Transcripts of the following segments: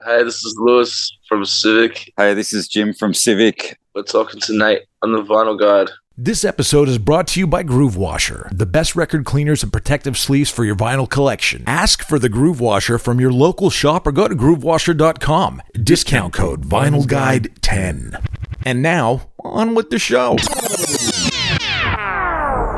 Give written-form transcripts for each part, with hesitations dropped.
Hey, this is Lewis from Civic. Hey, this is Jim from CIVIC. We're talking to Nate on the Vinyl Guide. This episode is brought to you by Groove Washer, the best record cleaners and protective sleeves for your vinyl collection. Ask for the Groove Washer from your local shop or go to groovewasher.com. Discount code VinylGuide10. And now, on with the show.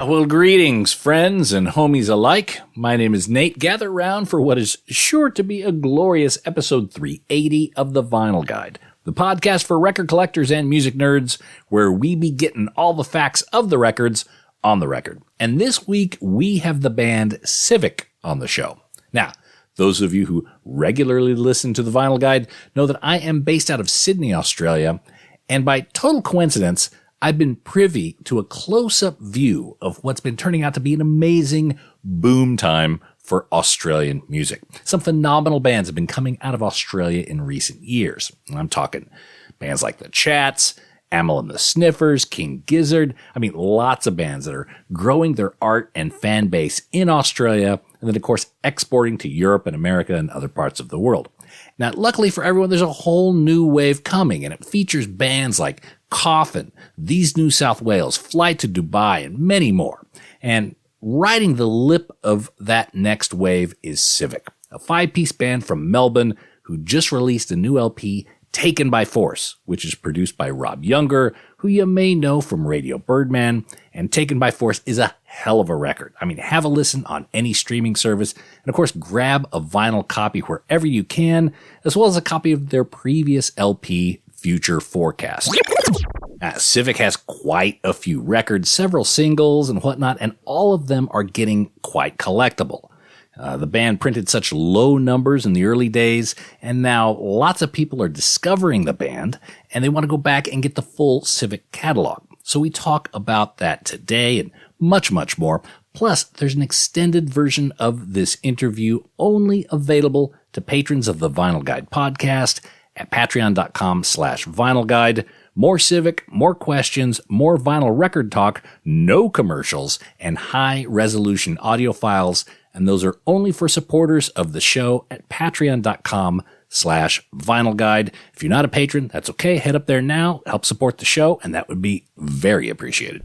Well, greetings, friends and homies alike. My name is Nate. Gather round for what is sure to be a glorious episode 380 of the Vinyl Guide, the podcast for record collectors and music nerds, where we be getting all the facts of the records on the record. And this week, we have the band CIVIC on the show. Now, those of you who regularly listen to the Vinyl Guide know that I am based out of Sydney, Australia, and by total coincidence, I've been privy to a close-up view of what's been turning out to be an amazing boom time for Australian music. Some phenomenal bands have been coming out of Australia in recent years. I'm talking bands like The Chats, Amyl and the Sniffers, King Gizzard. I mean, lots of bands that are growing their art and fan base in Australia, and then, of course, exporting to Europe and America and other parts of the world. Now, luckily for everyone, there's a whole new wave coming, and it features bands like Coffin, These New South Wales, Flight to Dubai, and many more. And riding the lip of that next wave is CIVIC, a 5-piece band from Melbourne who just released a new LP, Taken by Force, which is produced by Rob Younger, who you may know from Radio Birdman, and Taken by Force is a hell of a record. I mean, have a listen on any streaming service, and of course, grab a vinyl copy wherever you can, as well as a copy of their previous LP, Future Forecast. CIVIC has quite a few records, several singles and whatnot, and all of them are getting quite collectible. The band printed such low numbers in the early days, and now lots of people are discovering the band, and they want to go back and get the full CIVIC catalog. So we talk about that today and much, much more. Plus, there's an extended version of this interview only available to patrons of the Vinyl Guide podcast at patreon.com/vinylguide. More CIVIC, more questions, more vinyl record talk, no commercials, and high-resolution audio files. And those are only for supporters of the show at patreon.com/vinylguide. If you're not a patron, that's okay. Head up there now, help support the show, and that would be very appreciated.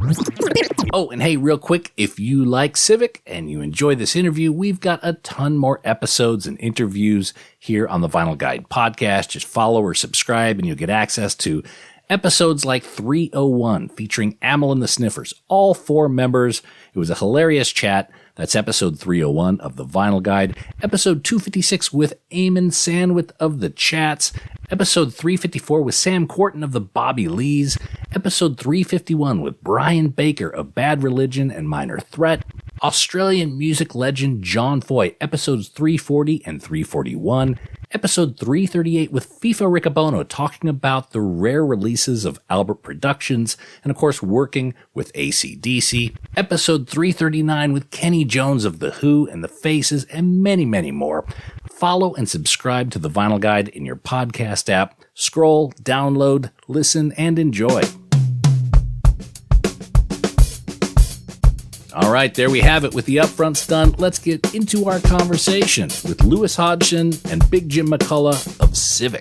Oh, and hey, real quick, if you like CIVIC and you enjoy this interview, we've got a ton more episodes and interviews here on the Vinyl Guide podcast. Just follow or subscribe and you'll get access to episodes like 301 featuring Amyl and the Sniffers, all 4 members. It was a hilarious chat. That's episode 301 of the Vinyl Guide. Episode 256 with Eamon Sandwith of the Chats. Episode 354 with Sam Quarton of the Bobby Lees. Episode 351 with Brian Baker of Bad Religion and Minor Threat. Australian music legend John Foy, episodes 340 and 341. Episode 338 with FIFA Riccobono talking about the rare releases of Albert Productions and, of course, working with AC/DC. Episode 339 with Kenny Jones of The Who and The Faces and many, many more. Follow and subscribe to the Vinyl Guide in your podcast app. Scroll, download, listen, and enjoy. All right, there we have it. With the upfronts done, let's get into our conversation with Lewis Hodgson and Big Jim McCullough of CIVIC.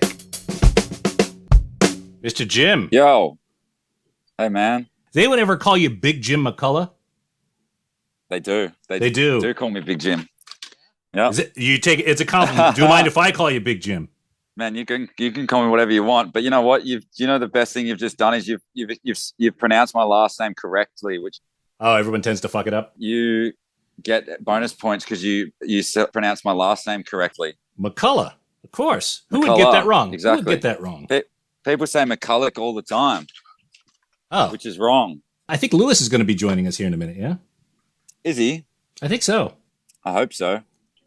Mr. Jim. Yo. Hey, man. Does anyone ever call you Big Jim McCullough? They do. They do. They do call me Big Jim. Yeah. It's a compliment. Do you mind if I call you Big Jim? Man, you can call me whatever you want, but you know what? The best thing you've just done is you've pronounced my last name correctly, which. Oh, everyone tends to fuck it up? You get bonus points because you pronounce my last name correctly. McCullough, of course. Who McCullough, would get that wrong? Exactly. Who would get that wrong? People say McCulloch all the time. Oh. Which is wrong. I think Lewis is going to be joining us here in a minute, yeah? Is he? I think so. I hope so.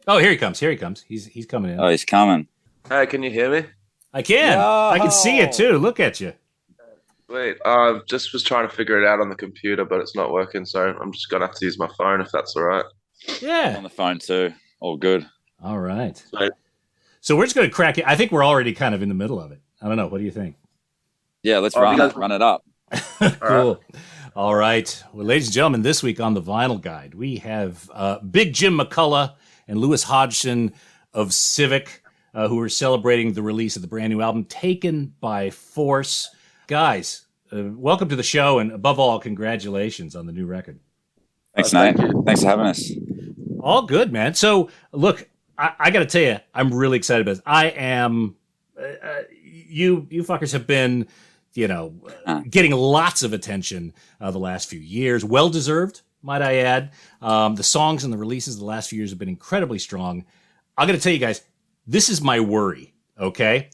Oh, here he comes. He's coming in. Oh, he's coming. Hey, can you hear me? I can. Yo! I can see it too. Look at you. Wait, just was trying to figure it out on the computer, but it's not working, so I'm just going to have to use my phone if that's all right. Yeah. I'm on the phone too. All good. All right. Sweet. So we're just going to crack it. I think we're already kind of in the middle of it. I don't know. What do you think? Yeah, let's run it up. Cool. All right. Well, ladies and gentlemen, this week on the Vinyl Guide, we have Big Jim McCullough and Lewis Hodgson of CIVIC. who are celebrating the release of the brand new album, Taken by Force. Guys, welcome to the show, and above all, congratulations on the new record. Thanks, Nate. Thanks for having us. All good, man. So, look, I got to tell you, I'm really excited about this. I am. You fuckers have been, getting lots of attention the last few years. Well deserved, might I add. The songs and the releases the last few years have been incredibly strong. I got to tell you guys, this is my worry. Okay,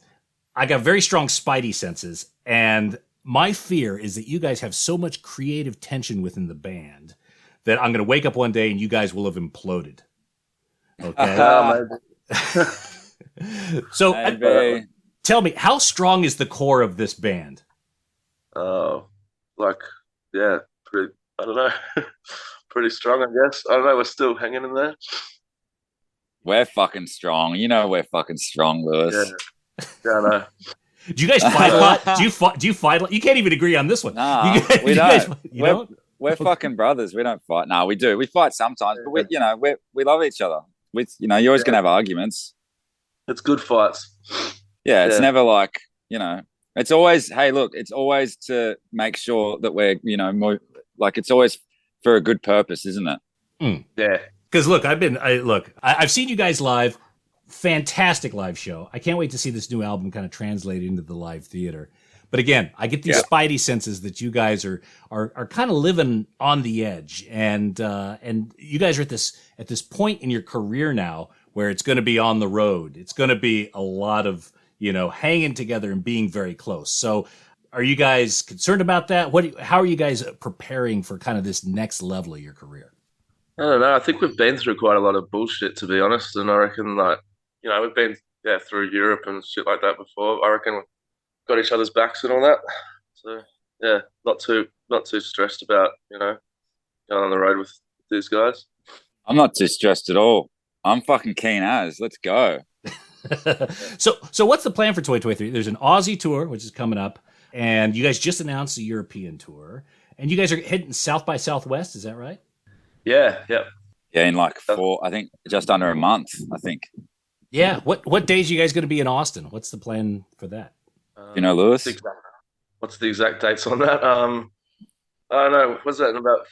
I got very strong spidey senses, and my fear is that you guys have so much creative tension within the band that I'm going to wake up one day and you guys will have imploded. Okay. So tell me, how strong is the core of this band? Pretty, I don't know. Pretty strong, I guess. I don't know. We're still hanging in there. We're fucking strong. We're fucking strong, Lewis. Yeah, I know. Do you guys fight a lot? Do you fight a lot? You can't even agree on this one. Nah, we don't. We're fucking brothers. We don't fight. No, we do. We fight sometimes, but we love each other. You're always gonna have arguments. It's good fights. Yeah, it's never like, it's always, hey, look, it's always to make sure that we're, more, like, it's always for a good purpose, isn't it? Mm. Yeah. Because look, I've seen you guys live. Fantastic live show. I can't wait to see this new album kind of translated into the live theater. But again, I get these spidey senses that you guys are kind of living on the edge, and you guys are at this point in your career now where it's going to be on the road. It's going to be a lot of hanging together and being very close. So, are you guys concerned about that? How are you guys preparing for kind of this next level of your career? I don't know. I think we've been through quite a lot of bullshit, to be honest, and I reckon we've been through Europe and shit like that before. I reckon we've got each other's backs and all that. So yeah, not too stressed about going on the road with these guys. I'm not too stressed at all. I'm fucking keen as. Let's go. So what's the plan for 2023? There's an Aussie tour which is coming up, and you guys just announced a European tour, and you guys are heading South by Southwest. Is that right? Yeah. Yeah, in like I think just under a month. I think. Yeah. What days are you guys going to be in Austin? What's the plan for that? Lewis? What's the exact dates on that? I don't know. What's that in about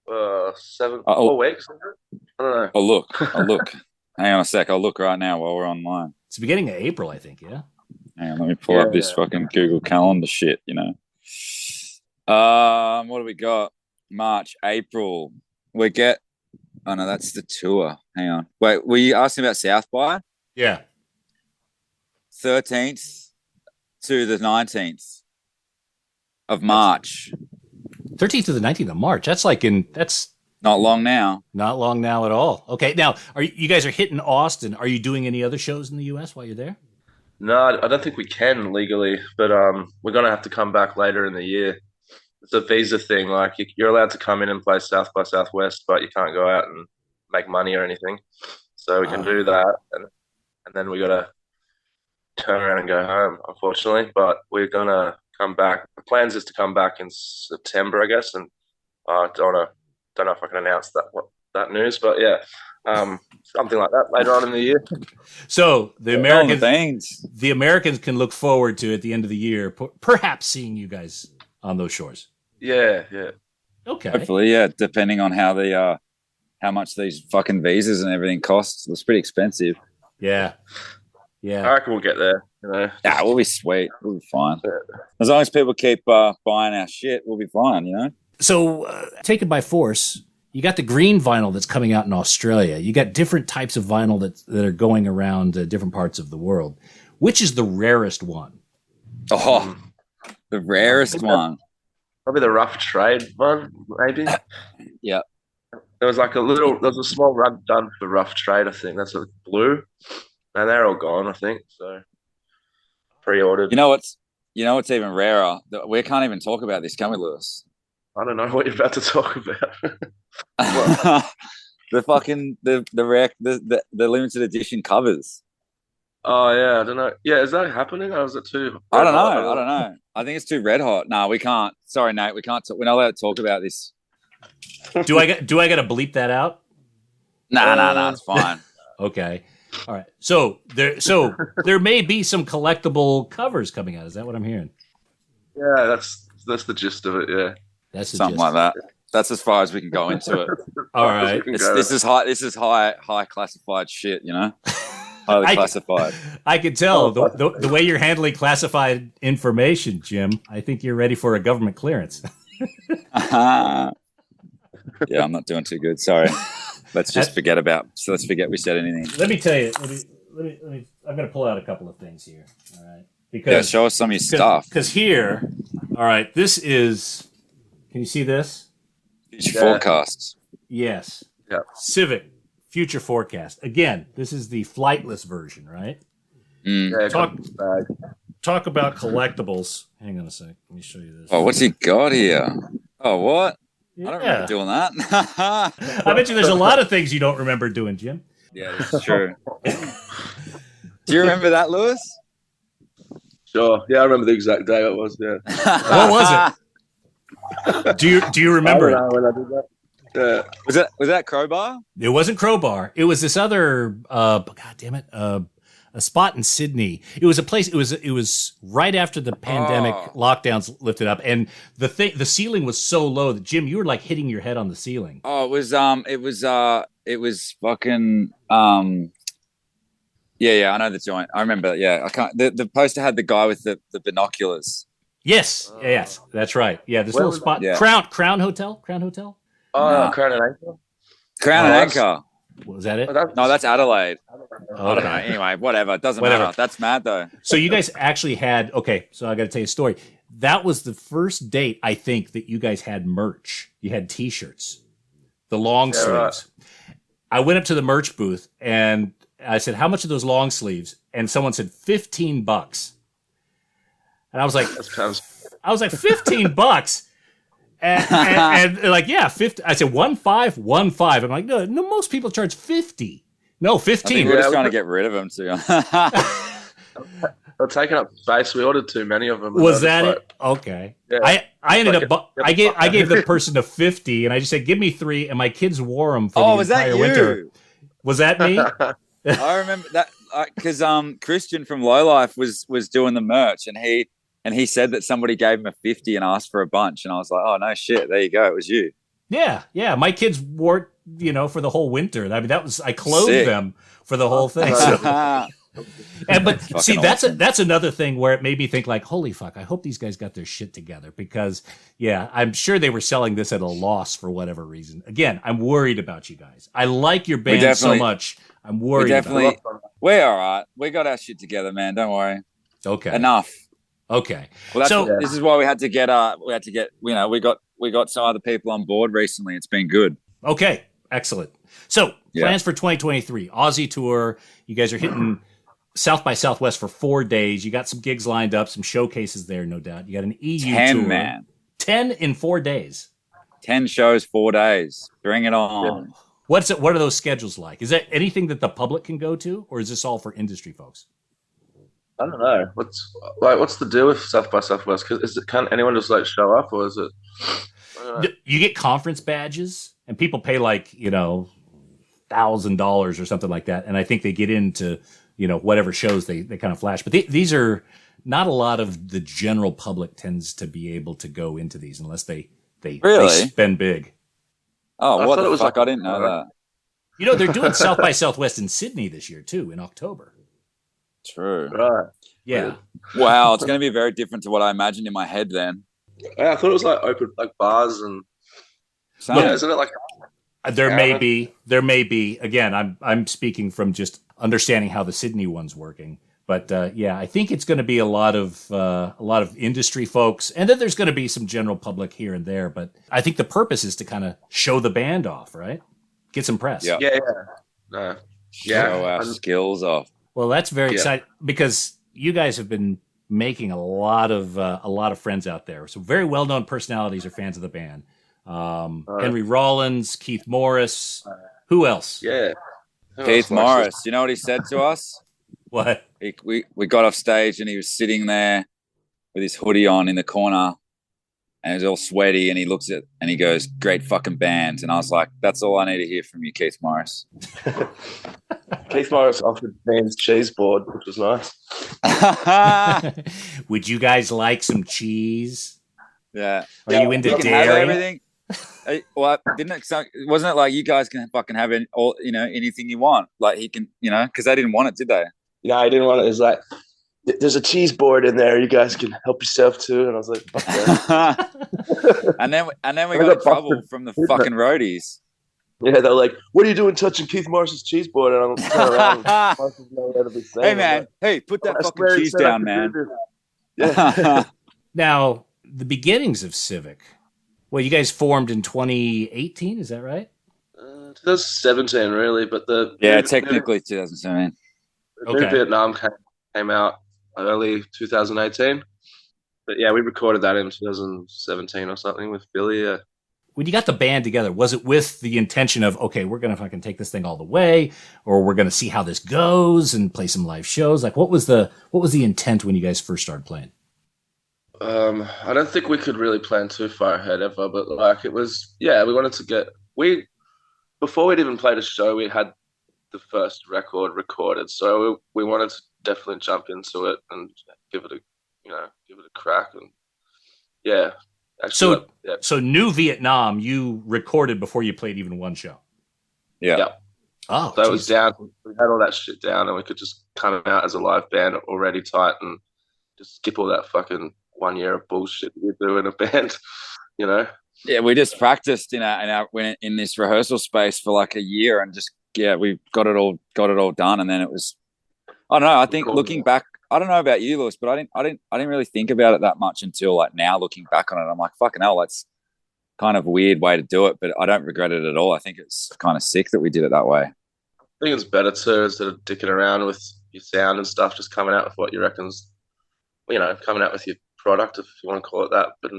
4 weeks? I don't know. I'll look. Hang on a sec. I'll look right now while we're online. It's the beginning of April, I think. Yeah. Hang on. Let me pull up this fucking Google Calendar shit. What do we got? March, April. Oh no, that's the tour. Hang on. Wait, were you asking about South by? Yeah. 13th to the 19th of March. 13th to the 19th of March. That's not long now. Not long now at all. Okay. Now, you guys are hitting Austin. Are you doing any other shows in the US while you're there? No, I don't think we can legally, but we're going to have to come back later in the year. It's a visa thing. Like, you're allowed to come in and play South by Southwest, but you can't go out and make money or anything. So we can do that, and then we got to turn around and go home, unfortunately. But we're going to come back. The plans is to come back in September, I guess, and I don't know if I can announce that news, but yeah, something like that later on in the year. So the Americans can look forward to at the end of the year, perhaps seeing you guys on those shores. Yeah. Okay. Hopefully, yeah. Depending on how much these fucking visas and everything costs, it's pretty expensive. Yeah. I reckon we'll get there. Yeah, we'll be sweet. We'll be fine. As long as people keep buying our shit, we'll be fine. So, Taken by Force, you got the green vinyl that's coming out in Australia. You got different types of vinyl that are going around different parts of the world. Which is the rarest one? Oh, the rarest one. Probably the rough trade one, maybe. Yeah. There was a small run done for rough trade, I think. That's blue. And they're all gone, I think. So, pre-ordered. You know what's even rarer? We can't even talk about this, can we, Lewis? I don't know what you're about to talk about. The fucking the limited edition covers. Oh yeah, I don't know. Yeah, is that happening, or is it too? I don't know. I think it's too red hot. No, we can't. Sorry, Nate. We can't. We're not allowed to talk about this. Do I got to bleep that out? No, it's fine. Okay. All right. So there may be some collectible covers coming out. Is that what I'm hearing? Yeah, that's the gist of it. Yeah, That's the Something gist. like that. That's as far as we can go into it. All right. This is high classified shit, you know? Highly classified. I can tell the way you're handling classified information, Jim. I think you're ready for a government clearance. Yeah, I'm not doing too good. Sorry. Let's forget we said anything. Let me tell you. Let me. I'm going to pull out a couple of things here. All right. Because show us some of your stuff. Because here, all right, this is. Can you see this? Future forecasts. Yes. Yeah. CIVIC future forecast. Again, this is the flightless version, right? Yeah, Talk about collectibles. Hang on a sec. Let me show you this. Oh, what's he got here? Oh, what? Yeah. I don't remember doing that. I bet you there's a lot of things you don't remember doing, Jim. Yeah, this is true. Do you remember that, Lewis? Sure. Yeah, I remember the exact day it was. Yeah. What was it? Do you remember it? When I did that. Yeah. Was that Crowbar? It wasn't Crowbar. It was this other. God damn it. A spot in Sydney. It was a place. It was right after the pandemic lockdowns lifted up, and the ceiling was so low that Jim, you were like hitting your head on the ceiling. Oh, it was fucking. Yeah, I know the joint. I remember. Yeah, I can't. The poster had the guy with the binoculars. Yes, yes, that's right. Yeah, this little spot. Yeah. Crown Hotel. Oh, No. Crown and Anchor. Crown and Anchor. Was that it? No, that's Adelaide. Okay. I don't know. Anyway, whatever. It doesn't matter. That's mad though. So you guys actually had. Okay, so I got to tell you a story. That was the first date I think that you guys had merch. You had T-shirts, the long sleeves. Right. I went up to the merch booth and I said, "How much are those long sleeves?" And someone said $15. And I was like, $15. And they're like, yeah, 50. I said 15. I'm like, no, most people charge 50. No, 15. I think we're just trying to get rid of them too. They're taking up space. We ordered too many of them. Was that it? Okay. Yeah. I ended up. I gave the person a 50, and I just said, "Give me 3," and my kids wore them for the entire winter. Was that me? I remember that because Christian from Low Life was doing the merch, and he said that somebody gave him a 50 and asked for a bunch, and I was like, "Oh no, shit! There you go. It was you." Yeah. My kids wore it, for the whole winter. I mean, I clothed them for the whole thing. So. But see, awesome. that's another thing where it made me think like, holy fuck, I hope these guys got their shit together because, yeah, I'm sure they were selling this at a loss for whatever reason. Again, I'm worried about you guys. I like your band so much. I'm worried. We're all right. We got our shit together, man. Don't worry. Okay. Enough. Okay. Well, this is why we had to get we got some other people on board recently. It's been good. Okay. Excellent. So plans for 2023, Aussie tour. You guys are hitting South by Southwest for 4 days. You got some gigs lined up, some showcases there, no doubt. You got an EU 10, tour. Man. 10 in 4 days. 10 shows, 4 days. Bring it on. Yeah. What are those schedules like? Is that anything that the public can go to, or is this all for industry folks? I don't know. What's the deal with South by Southwest? Can anyone just show up, or is it? You get conference badges, and people pay $1,000 or something like that, and I think they get into whatever shows they kind of flash. But these are not a lot of the general public tends to be able to go into these unless they spend big. Oh, what the fuck? I didn't know that. They're doing South by Southwest in Sydney this year too, in October. True. Right. Yeah. Wow, it's going to be very different to what I imagined in my head then. Yeah, I thought it was open bars and. Yeah, isn't it There may be. Again, I'm speaking from just understanding how the Sydney one's working. But I think it's going to be a lot of industry folks, and then there's going to be some general public here and there. But I think the purpose is to kind of show the band off, right? Get some press. Yeah. Show our skills off. Well, that's very exciting because you guys have been making a lot of friends out there. So very well known personalities are fans of the band. Henry Rollins, Keith Morris. Who else? Yeah. Keith Morris. You know what he said to us? What? We got off stage and he was sitting there with his hoodie on in the corner, and he's all sweaty, and he looks at and he goes, "Great fucking band." And I was like, "That's all I need to hear from you, Keith Morris." Keith Morris offered Dan's cheese board, which was nice. Would you guys like some cheese? Yeah. Are you into You can dairy? have everything. Well, wasn't it like you guys can fucking have anything you want? Like he can, because they didn't want it, did they? Yeah, I didn't want it. It's like, there's a cheese board in there. You guys can help yourself too. And I was like, fuck that. and then we got in trouble from the fucking roadies. Yeah, they're like, "What are you doing touching Keith Morris's cheese board?" And I'm turning around. Hey man, hey, put that fucking cheese down, man. Yeah. Now, the beginnings of CIVIC. Well, you guys formed in 2018, is that right? 2017, really, but technically 2017. New Vietnam came out early 2018, but yeah, we recorded that in 2017 or something with Billy. Yeah. When you got the band together, was it with the intention of, okay, we're gonna fucking take this thing all the way, or we're gonna see how this goes and play some live shows? Like, what was the intent when you guys first started playing? I don't think we could really plan too far ahead ever, but like it was, we wanted to before we'd even played a show, we had the first record recorded, so we wanted to definitely jump into it and give it a crack, and yeah. Actually, So New Vietnam, you recorded before you played even one show. Yeah. Oh, so it was down. We had all that shit down, and we could just come out as a live band already tight, and just skip all that fucking 1 year of bullshit we do in a band, Yeah, we just practiced in this rehearsal space for like a year, and just we got it all done, and then it was. I don't know. I think looking back, I don't know about you, Lewis, but I didn't really think about it that much until like now, looking back on it. I'm like, fucking hell, that's kind of a weird way to do it, but I don't regret it at all. I think it's kind of sick that we did it that way. I think it's better too, instead of dicking around with your sound and stuff, just coming out with what you reckon's, coming out with your product, if you want to call it that. But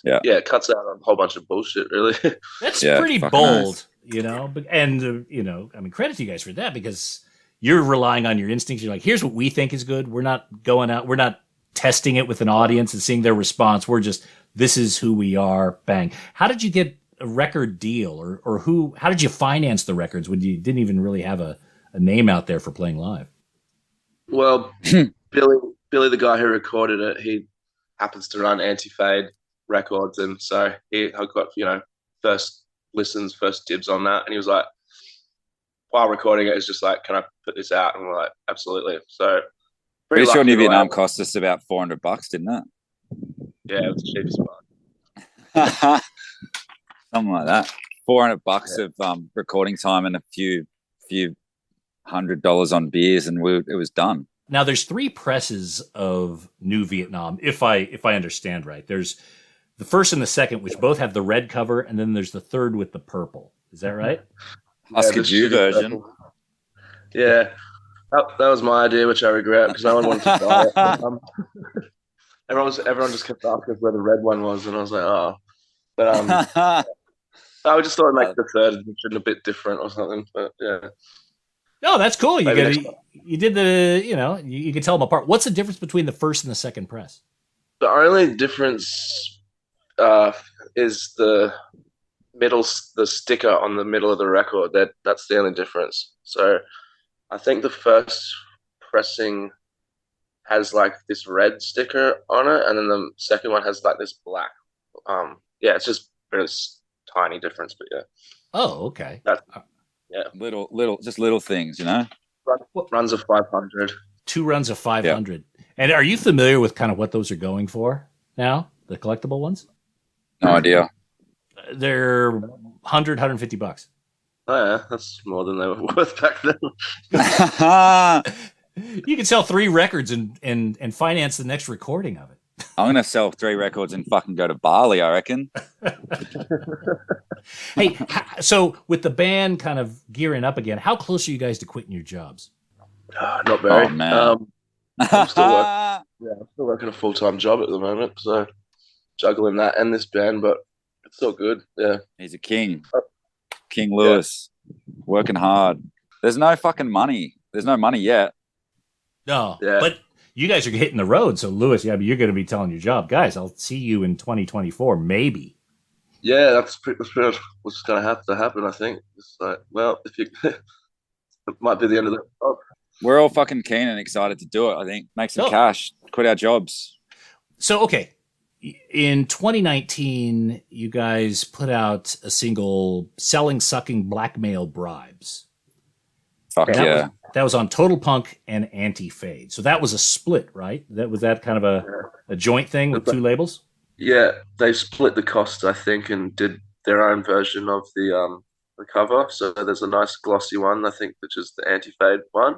it cuts out a whole bunch of bullshit, really. That's pretty bold, and credit to you guys for that, because you're relying on your instincts. You're like, here's what we think is good. We're not going out. We're not testing it with an audience and seeing their response. We're just, this is who we are. Bang. How did you get a record deal, or how did you finance the records when you didn't even really have a name out there for playing live? Well, Billy, the guy who recorded it, he happens to run Anti-Fade Records. And so I got, first listens, first dibs on that. And he was like, while recording it, it's just like, can I put this out? And we're like, absolutely. So pretty sure New Vietnam cost us about $400, didn't it? Yeah, it was the cheapest part. Something like that. $400 of recording time and a few $100 on beers, and it was done. Now there's 3 presses of New Vietnam, if I understand right. There's the first and the second, which both have the red cover, and then there's the third with the purple. Is that right? Husker Jew version. Yeah, that was my idea, which I regret, because no one wanted to buy it. Everyone just kept asking where the red one was, and I was like, oh. But I just thought like the third edition a bit different or something. But yeah. No, that's cool. You did the, you can tell them apart. What's the difference between the first and the second press? The only difference is the sticker on the middle of the record. That's the only difference. So I think the first pressing has like this red sticker on it, and then the second one has like this black. It's just a tiny difference, but yeah. Oh, okay. Little things, Runs of 500. 2 runs of 500. Yeah. And are you familiar with kind of what those are going for now? The collectible ones? No idea. They're $150. Oh yeah, that's more than they were worth back then. You can sell 3 records and finance the next recording of it. I'm going to sell 3 records and fucking go to Bali, I reckon. Hey, so with the band kind of gearing up again, how close are you guys to quitting your jobs? Not very. Oh, man. I'm still working a full-time job at the moment, so juggling that and this band, but it's still good. Yeah. He's a king. King Lewis. Working hard. There's no fucking money. There's no money yet. No. Yeah. But You guys are hitting the road, so Lewis, yeah, but you're going to be telling your job, guys. I'll see you in 2024, maybe. Yeah, that's pretty much what's going to have to happen. I think it's like, well, if you, it might be the end of the job. We're all fucking keen and excited to do it. I think make some cash, quit our jobs. So okay, in 2019, you guys put out a single "Selling Sucking Blackmail Bribes." Fuck yeah. That was on Total Punk and Anti-Fade. So that was a split, right? Was that kind of a joint thing with two labels? Yeah, they split the cost, I think, and did their own version of the cover. So there's a nice glossy one, I think, which is the Anti-Fade one,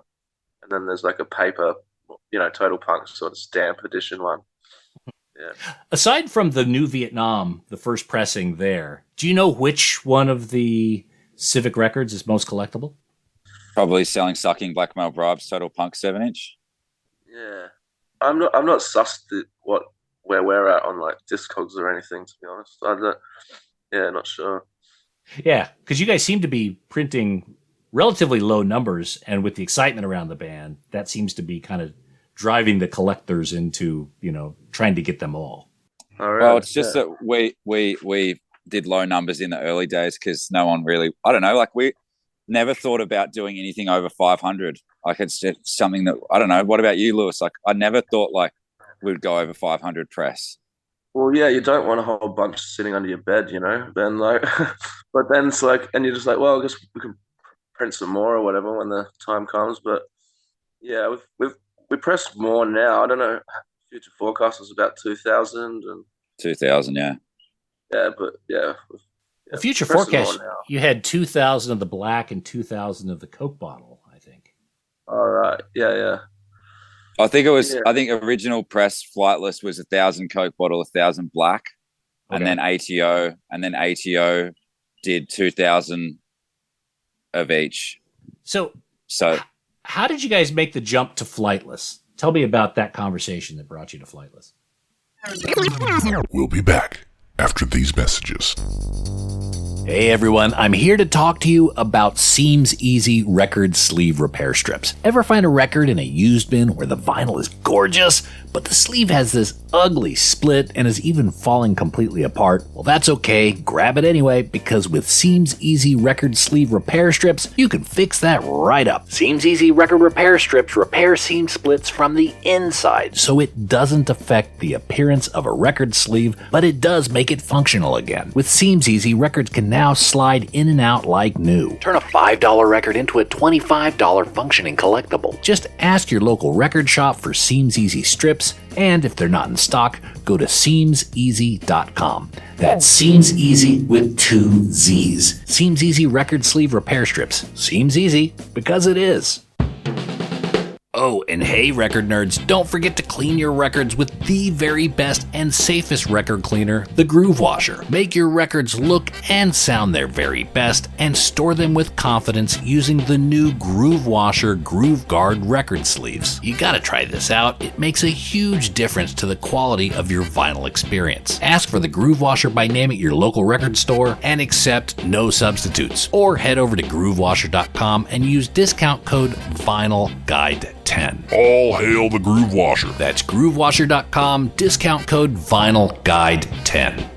and then there's like a paper, Total Punk sort of stamp edition one. Yeah. Aside from the New Vietnam, the first pressing there, do you know which one of the CIVIC records is most collectible? Probably Selling Sucking Blackmail Bribes Total Punk 7-inch. Yeah, I'm not sussed where we're at on like Discogs or anything, to be honest. Not sure. Yeah, because you guys seem to be printing relatively low numbers, and with the excitement around the band, that seems to be kind of driving the collectors into trying to get them all. All right. Well, it's just that we did low numbers in the early days because no one really, I don't know, like we never thought about doing anything over 500. Like it's just something that, I don't know. What about you, Lewis? Like I never thought like we'd go over 500 press. Well, yeah, you don't want a whole bunch sitting under your bed, then like, but then it's like, and you're just like, well, I guess we can print some more or whatever when the time comes. But yeah, we press more now. I don't know. Future forecast was about 2,000 and 2,000, yeah. Yeah, but yeah. The future forecast, you had 2,000 of the black and 2,000 of the Coke bottle, I think. All right. Yeah. I think it was. Yeah. I think original press Flightless was 1,000 Coke bottle, 1,000 black, and then ATO did 2,000 of each. So how did you guys make the jump to Flightless? Tell me about that conversation that brought you to Flightless. We'll be back after these messages. Hey everyone, I'm here to talk to you about Seems Easy record sleeve repair strips. Ever find a record in a used bin where the vinyl is gorgeous, but the sleeve has this ugly split and is even falling completely apart? Well, that's okay. Grab it anyway, because with Seems Easy record sleeve repair strips, you can fix that right up. Seems Easy record repair strips repair seam splits from the inside, so it doesn't affect the appearance of a record sleeve, but it does make it functional again. With Seems Easy, records can now slide in and out like new. Turn a $5 record into a $25 functioning collectible. Just ask your local record shop for Seems Easy strips, and if they're not in stock, go to SeamsEasy.com. That's Seems Easy with 2 Z's. Seems Easy record sleeve repair strips. Seems easy because it is. Oh, and hey, record nerds, don't forget to clean your records with the very best and safest record cleaner, the Groove Washer. Make your records look and sound their very best and store them with confidence using the new Groove Washer Groove Guard record sleeves. You gotta try this out. It makes a huge difference to the quality of your vinyl experience. Ask for the Groove Washer by name at your local record store and accept no substitutes. Or head over to groovewasher.com and use discount code VINYLGUIDE10. All hail the Groove Washer. That's groovewasher.com, discount code VINYLGUIDE10.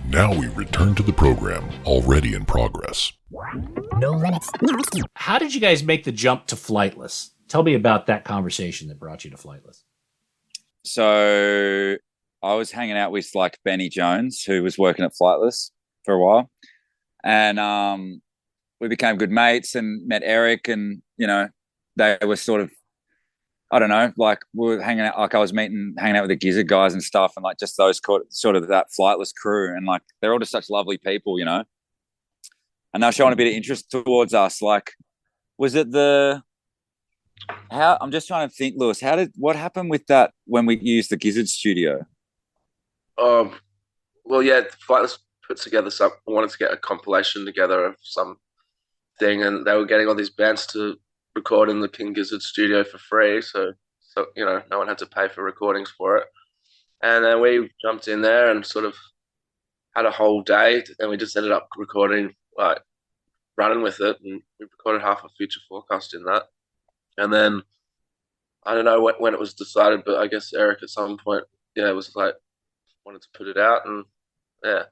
Now we return to the program, already in progress. No limits. How did you guys make the jump to Flightless? Tell me about that conversation that brought you to Flightless. So I was hanging out with like Benny Jones, who was working at Flightless for a while. And we became good mates and met Eric, and, they were sort of, I don't know, like we were hanging out, like I was hanging out with the Gizzard guys and stuff, and like just those sort of that Flightless crew, and like they're all just such lovely people, and they're showing a bit of interest towards us. Like, was it I'm just trying to think, Lewis, what happened with that when we used the Gizzard studio? Well, yeah, Flightless put together wanted to get a compilation together of some thing, and they were getting all these bands to record in the King Gizzard studio for free, so no one had to pay for recordings for it. And then we jumped in there and sort of had a whole day, and we just ended up recording, like running with it, and we recorded half a Future Forecast in that. And then I don't know when it was decided, but I guess Eric at some point, was like wanted to put it out, and yeah,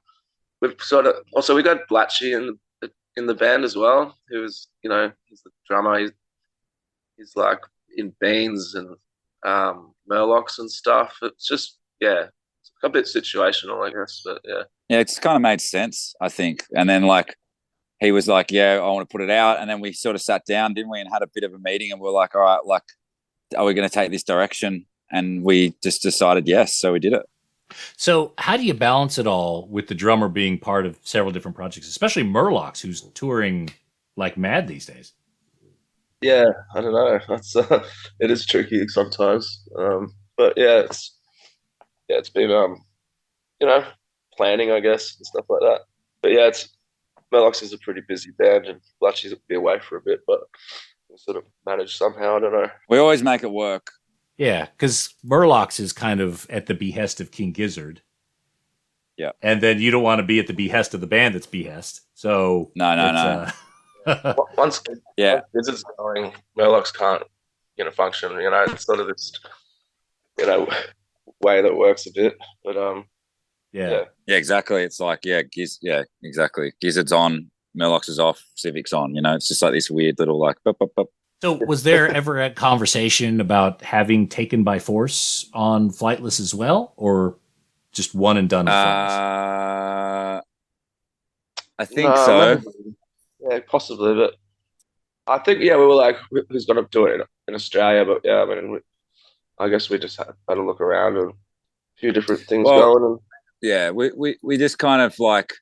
we've sort of also we got Blatchy in the band as well, who is he's the drummer. He's like in Beans and Murlocs and stuff. It's just it's a bit situational, I guess, but yeah. Yeah, it's kind of made sense, I think. And then like he was like, "Yeah, I want to put it out," and then we sort of sat down, didn't we, and had a bit of a meeting, and we we're like, "All right, like, are we going to take this direction?" And we just decided yes, so we did it. So how do you balance it all with the drummer being part of several different projects, especially Murlocs, who's touring like mad these days? Yeah, I don't know. That's it is tricky sometimes, but it's been planning, I guess, and stuff like that. But yeah, it's Murlocs is a pretty busy band, and Blatchy's will be away for a bit, but we'll sort of manage somehow. I don't know. We always make it work. Yeah, because Murlocs is kind of at the behest of King Gizzard. Yeah. And then you don't want to be at the behest of the band that's behest. So no. Once Gizzard's going, Murlocs can't, function. It's sort of this, way that works a bit. But yeah, exactly. It's like exactly. Gizzard's on, Murlocs is off, CIVIC's on. It's just like this weird little like. Bup, bup, bup. So was there ever a conversation about having Taken by Force on Flightless as well, or just one and done with Flightless? I think so. Yeah, possibly, but I think we were like, who's going to do it in Australia? But yeah, I mean, I guess we just had a look around and a few different things going. And yeah, we just kind of like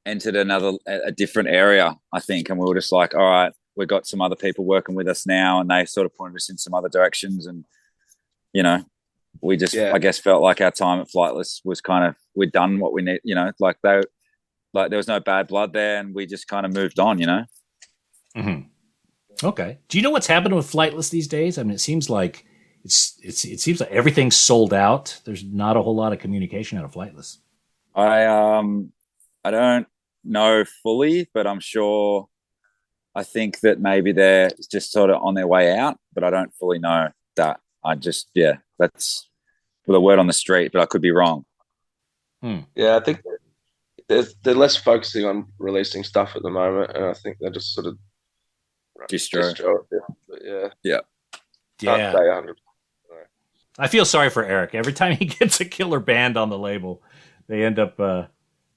entered a different area, I think, and we were just like, all right, we've got some other people working with us now, and they sort of pointed us in some other directions, and we just I guess felt like our time at Flightless was kind of, we'd done what we need, like there was no bad blood there, and we just kind of moved on, Mm-hmm. Okay. Do you know what's happening with Flightless these days? I mean, it seems like it seems like everything's sold out. There's not a whole lot of communication out of Flightless. I don't know fully, but I'm sure. I think that maybe they're just sort of on their way out, but I don't fully know that. That's the word on the street, but I could be wrong. Yeah, I think they're less focusing on releasing stuff at the moment, and I think they're just sort of destroy it. But yeah. Can't say 100%. I feel sorry for Eric. Every time he gets a killer band on the label, they end up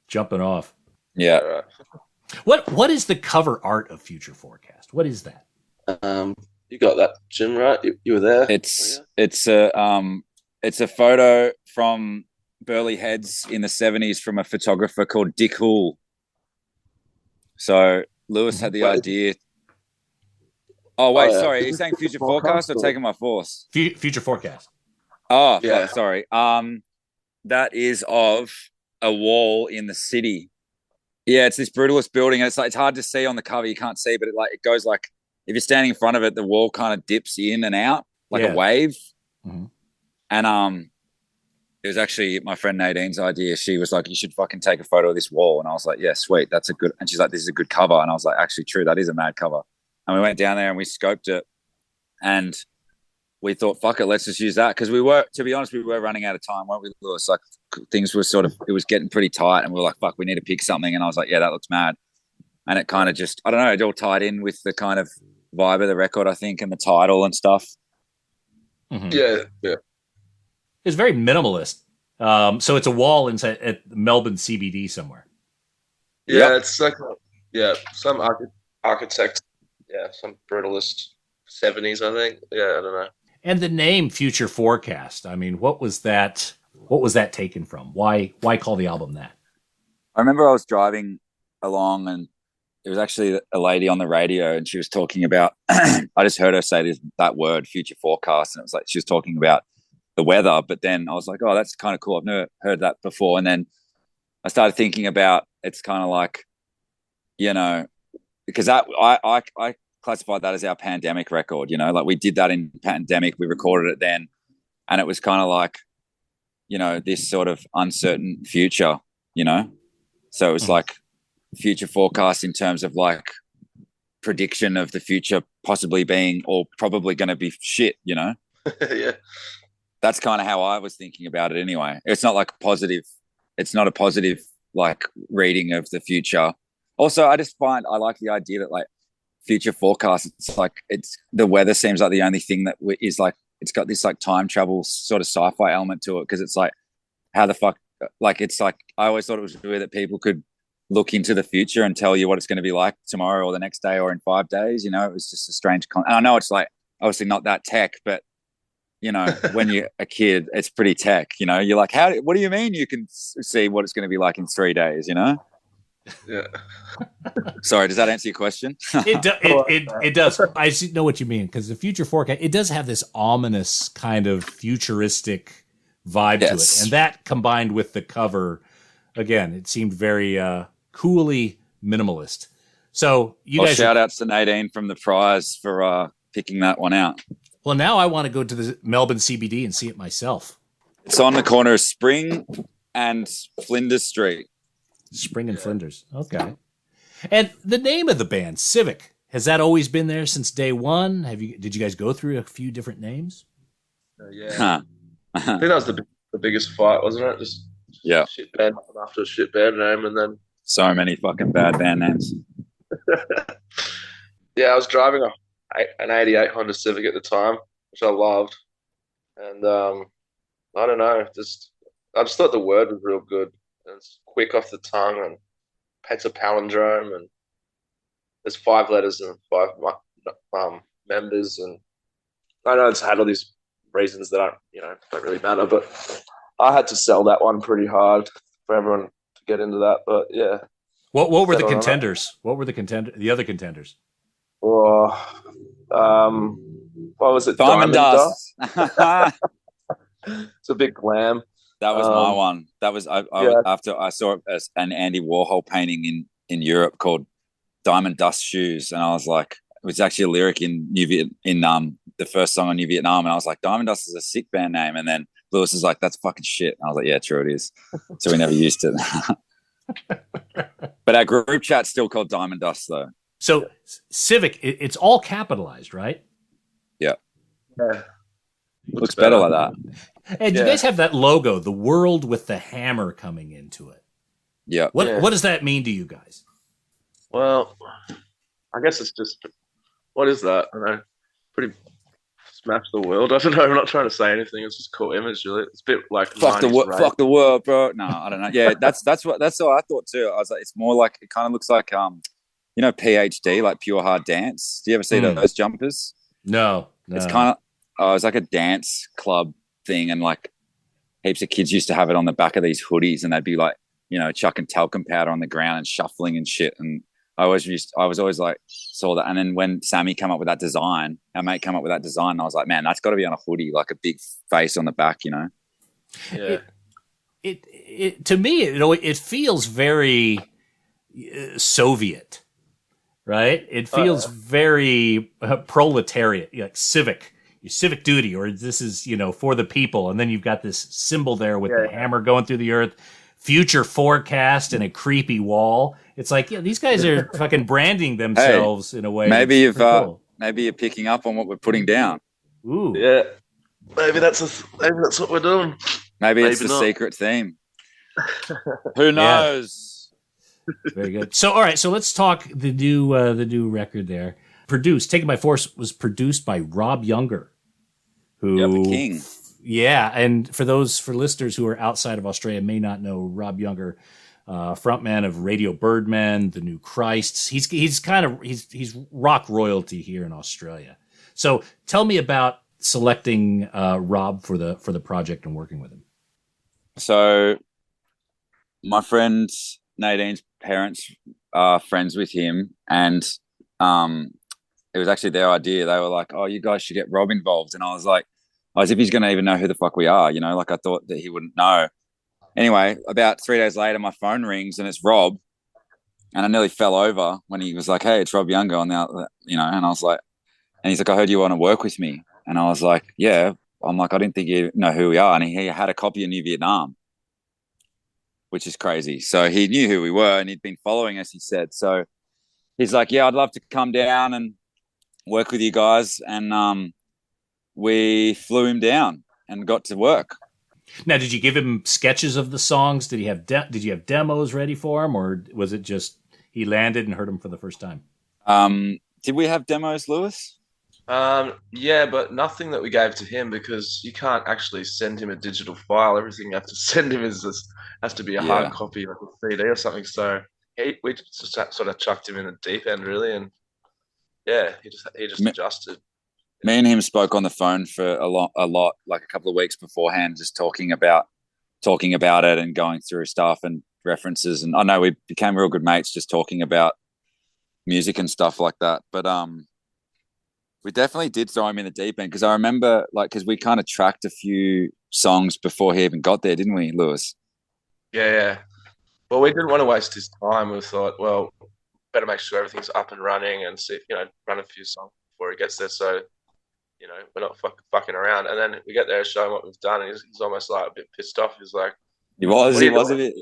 jumping off. Yeah. Right. What is the cover art of Future Forecast? What is that? You got that, Jim, right? You were there. It's a photo from Burley Heads in the 70s from a photographer called Dick Hool. So Lewis had the idea. Oh wait, sorry. Are you saying Future Forecast or Taking My Force? Future Forecast. Oh, yeah. Sorry. That is of a wall in the city. Yeah, it's this brutalist building, and it's hard to see on the cover. You can't see, but it goes like, if you're standing in front of it, the wall kind of dips in and out like a wave. Mm-hmm. And it was actually my friend Nadine's idea. She was like, "You should fucking take a photo of this wall." And I was like, "Yeah, sweet, that's a good." And she's like, "This is a good cover." And I was like, "Actually, true, that is a mad cover." And we went down there and we scoped it, and we thought, "Fuck it, let's just use that." Because we were running out of time, weren't we, Lewis? Like things were it was getting pretty tight, and we were like, "Fuck, we need to pick something." And I was like, "Yeah, that looks mad." And it kind of just, I don't know, it all tied in with the kind of vibe of the record, I think, and the title and stuff. Mm-hmm. Yeah. It's very minimalist. So it's a wall inside at Melbourne CBD somewhere. Yeah, It's like some architect, some brutalist 70s, I think. Yeah, I don't know. And the name Future Forecast, I mean, what was that taken from? Why call the album that? I remember I was driving along, and it was actually a lady on the radio, and she was talking about, I just heard her say that word, Future Forecast, and it was like she was talking about the weather, but then I was like, oh, that's kind of cool. I've never heard that before. And then I started thinking about, it's kind of like, because that I classified that as our pandemic record, like we did that in pandemic, we recorded it then, and it was kind of like, this sort of uncertain future, so it was like future forecast in terms of like prediction of the future possibly being or probably going to be shit, you know? Yeah. That's kind of how I was thinking about it anyway. It's not like positive. It's not a positive like reading of the future. Also, I like the idea that like future forecasts, it's like the weather seems like the only thing that is like, it's got this like time travel sort of sci-fi element to it. Cause it's like, how the fuck, like, it's like, I always thought it was weird that people could look into the future and tell you what it's going to be like tomorrow or the next day or in 5 days. You know, it was just a strange and I know it's like obviously not that tech, but you know, when you're a kid, it's pretty tech, you know, you're like, what do you mean you can see what it's going to be like in 3 days, you know? Yeah. Sorry, does that answer your question? It does. I know what you mean, because the future forecast, it does have this ominous kind of futuristic vibe to it. And that combined with the cover, again, it seemed very coolly minimalist. So you guys shout outs to Nadine from the prize for picking that one out. Well, now I want to go to the Melbourne CBD and see it myself. It's on the corner of Spring and Flinders Street. Spring and Flinders. Okay. And the name of the band, CIVIC, has that always been there since day one? Did you guys go through a few different names? Yeah. I think that was the biggest fight, wasn't it? Just shit band after a shit band name, and then so many fucking bad band names. Yeah, I was driving an '88 Honda Civic at the time, which I loved, and I don't know, I just thought the word was real good. It's quick off the tongue, and it's a palindrome, and there's 5 letters and 5 members, and I know it's had all these reasons that don't really matter, but I had to sell that one pretty hard for everyone to get into that. But yeah, what were the contenders? What were the other contenders? Well, what was it? Diamond Dust. It's a big glam. That was my one. That was after I saw an Andy Warhol painting in Europe called Diamond Dust Shoes, and I was like, it was actually a lyric in the first song on New Vietnam, and I was like, Diamond Dust is a sick band name, and then Lewis is like, that's fucking shit, and I was like, yeah, true it is. So we never used it. But our group chat's still called Diamond Dust though. So CIVIC, it's all capitalized, right? Yeah. Yeah. Looks better like that. And you guys have that logo, the world with the hammer coming into it. Yeah. What does that mean to you guys? Well, I guess it's just, what is that? I don't know. Pretty smash the world. I don't know. I'm not trying to say anything. It's just a cool image, really. It's a bit like fuck the world, bro. No, I don't know. Yeah, that's what I thought too. I was like, it's more like, it kind of looks like PhD, like Pure Hard Dance. Do you ever see those jumpers? No. It's kind of it's like a dance club thing, and like heaps of kids used to have it on the back of these hoodies, and they'd be like, chucking talcum powder on the ground and shuffling and shit. And I was always like, saw that. And then when Sammy came up with that design, our mate came up with that design, I was like, man, that's got to be on a hoodie, like a big face on the back, Yeah. It to me, it feels very Soviet, right? It feels very proletariat, like civic. Your civic duty, or this is, for the people. And then you've got this symbol there with the hammer going through the earth, future forecast, and a creepy wall. It's like, these guys are fucking branding themselves in a way. Maybe you're picking up on what we're putting down. Ooh. Yeah. Maybe that's what we're doing. Maybe it's the secret theme. Who knows? Very good. So, all right. So let's talk the new record there. Taken by Force was produced by Rob Younger, who the king. Yeah, and for listeners who are outside of Australia may not know Rob Younger, frontman of Radio Birdman, The New Christs. He's rock royalty here in Australia. So tell me about selecting Rob for the project and working with him. So my friend Nadine's parents are friends with him, and it was actually their idea. They were like, oh, you guys should get Rob involved. And I was like, as if he's going to even know who the fuck we are, like I thought that he wouldn't know. Anyway, about 3 days later, my phone rings and it's Rob. And I nearly fell over when he was like, hey, it's Rob Younger. And I was like, and he's like, I heard you want to work with me. And I was like, yeah. I'm like, I didn't think you know who we are. And he had a copy of New Vietnam, which is crazy. So he knew who we were and he'd been following us, he said. So he's like, yeah, I'd love to come down and work with you guys. And we flew him down and got to work. Now, did you give him sketches of the songs? Did you have demos ready for him, or was it just he landed and heard them for the first time? Did we have demos, Lewis? Yeah, but nothing that we gave to him, because you can't actually send him a digital file. Everything you have to send him has to be a hard copy, like a CD or something. So we just sort of chucked him in the deep end, really, and yeah, he just adjusted. Me and him spoke on the phone for a lot, like a couple of weeks beforehand, just talking about it and going through stuff and references. And I know we became real good mates just talking about music and stuff like that. But we definitely did throw him in the deep end, because I remember, like, because we kind of tracked a few songs before he even got there, didn't we, Lewis? Yeah. Well, we didn't want to waste his time. We thought, well, better make sure everything's up and running and see, run a few songs before he gets there. So, we're not fucking around. And then we get there, show him what we've done, and he's almost like a bit pissed off. He's like, he was a bit.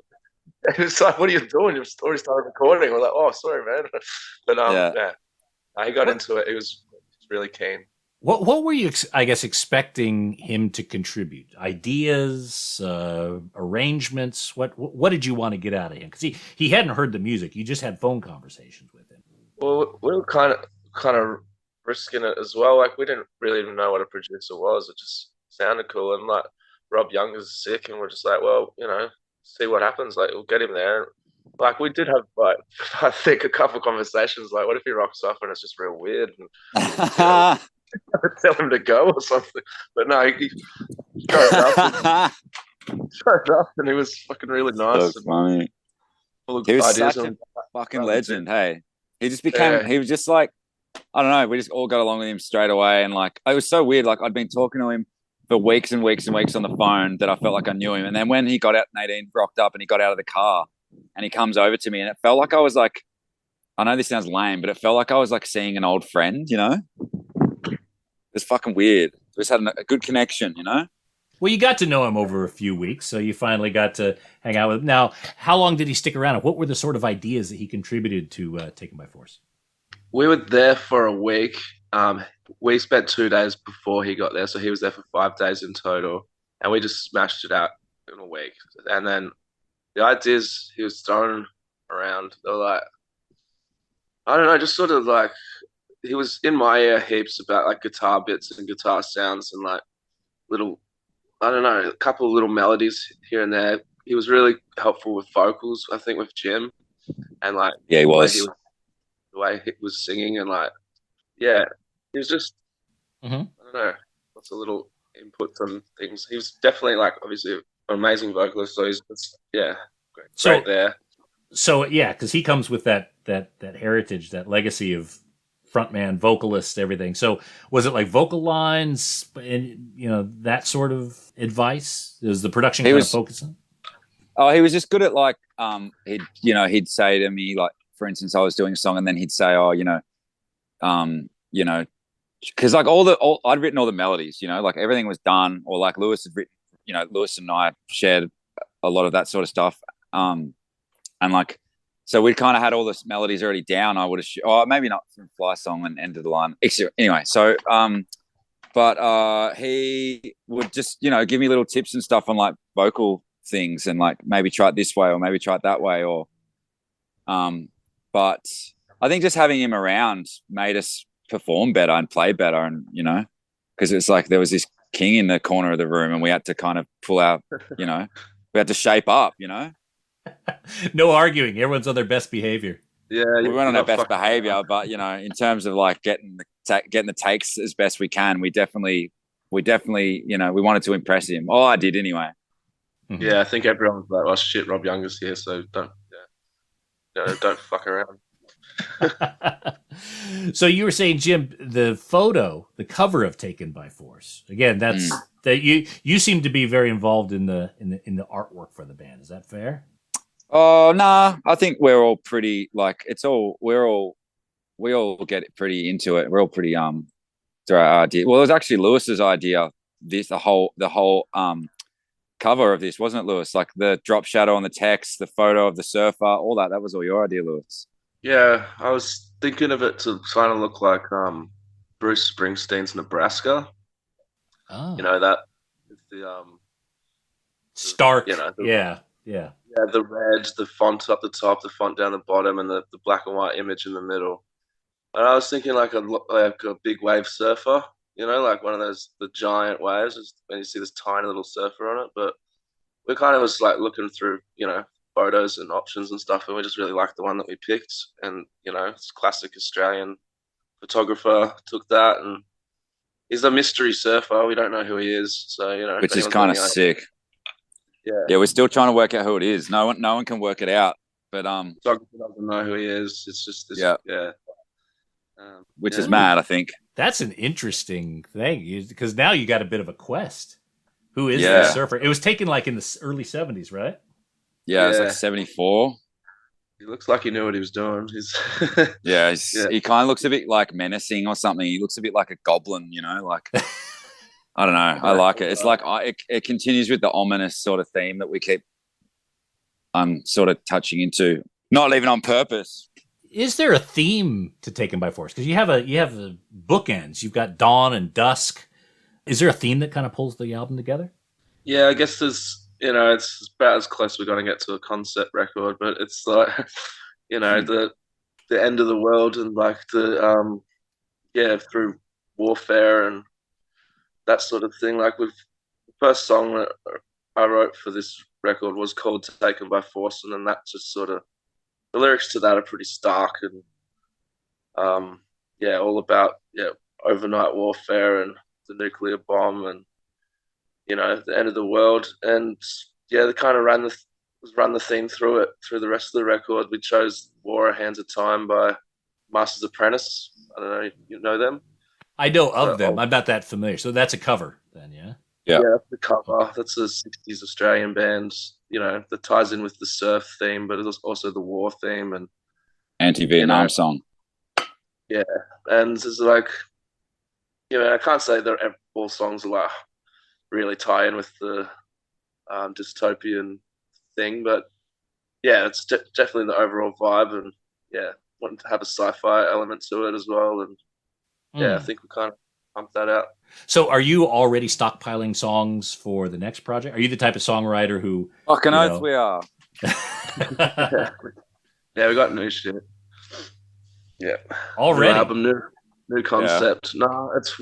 He was like, what are you doing? You've already started recording. We're like, oh, sorry, man. But yeah. He got into it. He was really keen. What were you, I guess, expecting him to contribute? Ideas, arrangements? What did you want to get out of him? Because he hadn't heard the music. You just had phone conversations with him. Well, we were kind of risking it as well. Like, we didn't really even know what a producer was. It just sounded cool. And like, Rob Young is sick, and we're just like, well, see what happens. Like, we'll get him there. Like, we did have, like, I think a couple of conversations. Like, what if he rocks off and it's just real weird? And, tell him to go or something. But no, he showed up and he was fucking really nice. So funny. He was such a fucking legend. Hey, he just became. He was just like, I don't know. We just all got along with him straight away, and like, it was so weird. Like, I'd been talking to him for weeks and weeks and weeks on the phone that I felt like I knew him. And then when he got out, Nadine rocked up and he got out of the car and he comes over to me, and it felt like I was like, I know this sounds lame, but it felt like I was like seeing an old friend, It was fucking weird. We just had a good connection, Well, you got to know him over a few weeks, so you finally got to hang out with him. Now, how long did he stick around? What were the sort of ideas that he contributed to Taken by Force? We were there for a week. We spent 2 days before he got there, so he was there for 5 days in total, and we just smashed it out in a week. And then the ideas he was throwing around, they were like, I don't know, just sort of like, he was in my ear heaps about like guitar bits and guitar sounds and like little, I don't know, a couple of little melodies here and there. He was really helpful with vocals, I think, with Jim, and like, yeah, he was. The way he was singing, and like, yeah, he was just, I don't know, lots of little inputs on things. He was definitely, like, obviously an amazing vocalist, so he's just, great there. So yeah, because he comes with that heritage, that legacy of frontman, vocalist, everything. So was it like vocal lines and that sort of advice? Is the production kind of focusing? Oh, he was just good at like he'd say to me, like, for instance, I was doing a song and then he'd say, because like I'd written all the melodies, like everything was done, or like Lewis had written, Lewis and I shared a lot of that sort of stuff, and like, so we kind of had all the melodies already down. I would have, maybe not from Fly Song and End of the Line. Anyway, so, but he would just, give me little tips and stuff on like vocal things, and like maybe try it this way or maybe try it that way, or, but I think just having him around made us perform better and play better, and because it's like there was this king in the corner of the room, and we had to kind of pull out, we had to shape up, No arguing. Everyone's on their best behavior. Yeah, we weren't on our best behavior, but in terms of like getting the takes as best we can, we definitely, we wanted to impress him. Oh, I did anyway. Yeah, I think everyone was like, "Oh shit, Rob Young is here, so don't fuck around." So you were saying, Jim, the cover of Taken by Force. Again, that's that you seem to be very involved in the artwork for the band. Is that fair? Oh, nah. I think we're all pretty like we all get pretty into it. We're all pretty to our idea. Well, it was actually Lewis's idea. The whole cover of this, wasn't it, Lewis? Like the drop shadow on the text, the photo of the surfer, all that. That was all your idea, Lewis. Yeah, I was thinking of it to kind of look like Bruce Springsteen's Nebraska. Oh, You know that with the stark. you know Yeah. yeah, the red, the font up the top, the font down the bottom, and the black and white image in the middle. And I was thinking like a big wave surfer, like one of those the giant waves, when you see this tiny little surfer on it. But we kind of was like looking through, photos and options and stuff, and we just really liked the one that we picked. And it's classic Australian photographer took that, and he's a mystery surfer. We don't know who he is, so which is kind of sick. Yeah, we're still trying to work out who it is. No one can work it out. But photographer doesn't know who he is. It's just this, yeah. Which is mad, I think. That's an interesting thing because now you got a bit of a quest. Who is this surfer? It was taken like in the early 70s, right? Yeah, it was like 74. He looks like he knew what he was doing. He kind of looks a bit like menacing or something. He looks a bit like a goblin, like I don't know. I like it. It's like it continues with the ominous sort of theme that we keep sort of touching into, not even on purpose. Is there a theme to Taken by Force? Because you have the bookends. You've got dawn and dusk. Is there a theme that kind of pulls the album together? Yeah, I guess there's, it's about as close we're going to get to a concept record, but it's like, the end of the world and like the, through warfare and that sort of thing. Like the first song that I wrote for this record was called Taken by Force, and then that just sort of, the lyrics to that are pretty stark and all about overnight warfare and the nuclear bomb and the end of the world. And they kind of run the theme through the rest of the record. We chose War Hands of Time by Master's Apprentice. I don't know if you know them. I know of them. I'm not that familiar. So that's a cover then, yeah? Yeah, that's the cover. That's a 60s Australian band, that ties in with the surf theme, but it's also the war theme and anti-Vietnam song. Yeah, and it's like, I can't say that all songs are like really tie in with the dystopian thing, but it's definitely the overall vibe, and wanting to have a sci-fi element to it as well, and I think we kind of pumped that out. So are you already stockpiling songs for the next project? Are you the type of songwriter who... Fucking oath we are. Yeah, we got new shit. Yeah. Already? New album, new concept. Yeah. No, it's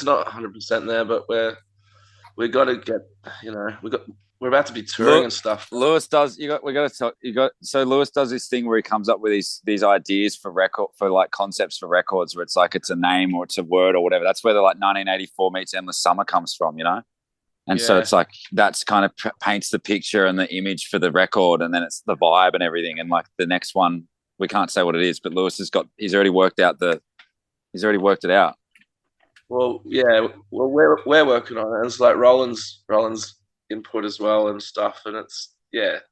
not 100% there, but we got to get, we're about to be touring and stuff. Lewis does. So Lewis does this thing where he comes up with these ideas for like concepts for records, where it's like it's a name or it's a word or whatever. That's where the like 1984 meets Endless Summer comes from, And so it's like that's kind of paints the picture and the image for the record, and then it's the vibe and everything. And like the next one, we can't say what it is, but Lewis he's already worked it out. Well, we're working on it. It's like Roland's input as well and stuff, and it's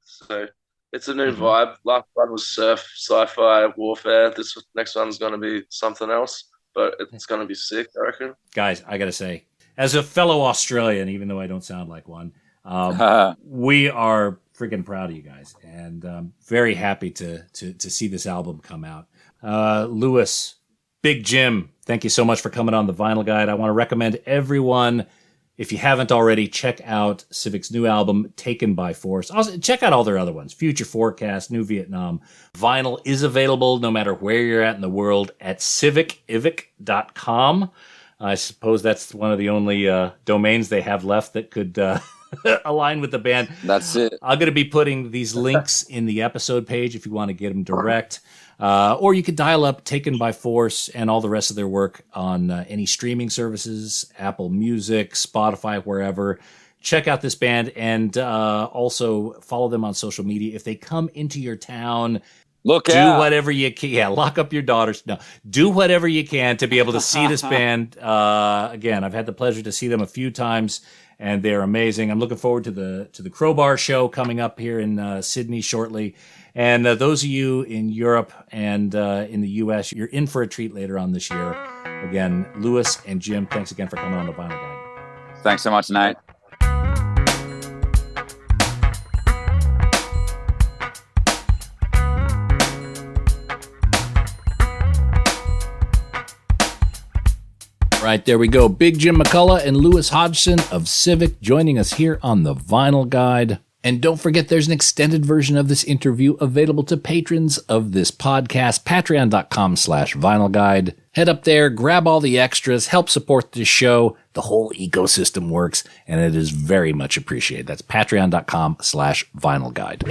so it's a new vibe. Last one was surf, sci-fi, warfare. This next one's going to be something else, but it's going to be sick, I reckon. Guys, I gotta say, as a fellow Australian, even though I don't sound like one, we are freaking proud of you guys, and very happy to see this album come out. Lewis, Big Jim, thank you so much for coming on the Vinyl Guide. I want to recommend everyone, if you haven't already, check out CIVIC's new album, Taken by Force. Also, check out all their other ones, Future Forecast, New Vietnam. Vinyl is available no matter where you're at in the world at CIVIC.com. I suppose that's one of the only domains they have left that could align with the band. That's it. I'm going to be putting these links in the episode page if you want to get them direct. Or you could dial up Taken by Force and all the rest of their work on any streaming services, Apple Music, Spotify, wherever. Check out this band, and also follow them on social media. If they come into your town, do whatever you can. Yeah, lock up your daughters. No, do whatever you can to be able to see this band. Again, I've had the pleasure to see them a few times, and they're amazing. I'm looking forward to the Crowbar show coming up here in Sydney shortly. And those of you in Europe and in the U.S., you're in for a treat later on this year. Again, Lewis and Jim, thanks again for coming on the Vinyl Guide. Thanks so much, Nate. right, there we go. Big Jim McCullough and Lewis Hodgson of CIVIC joining us here on the Vinyl Guide. And don't forget, there's an extended version of this interview available to patrons of this podcast, patreon.com/Vinyl Guide. Head up there, grab all the extras, help support this show. The whole ecosystem works, and it is very much appreciated. That's patreon.com/Vinyl Guide.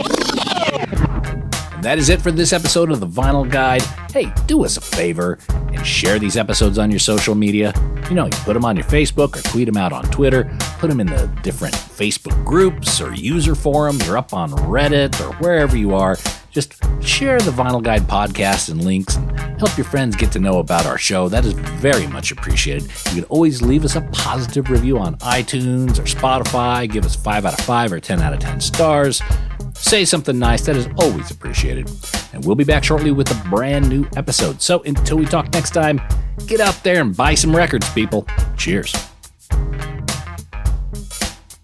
And that is it for this episode of the Vinyl Guide. Hey, do us a favor and share these episodes on your social media. You know, you put them on your Facebook or tweet them out on Twitter, put them in the different Facebook groups or user forums or up on Reddit or wherever you are. Just share the Vinyl Guide podcast and links and help your friends get to know about our show. That is very much appreciated. You can always leave us a positive review on iTunes or Spotify. Give us 5 out of 5 or 10 out of 10 stars. Say something nice. That is always appreciated. And we'll be back shortly with a brand new episode. So until we talk next time, get out there and buy some records, people. Cheers.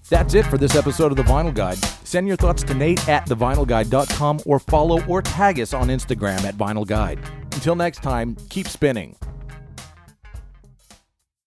That's it for this episode of The Vinyl Guide. Send your thoughts to Nate at thevinylguide.com or follow or tag us on Instagram at Vinyl Guide. Until next time, keep spinning.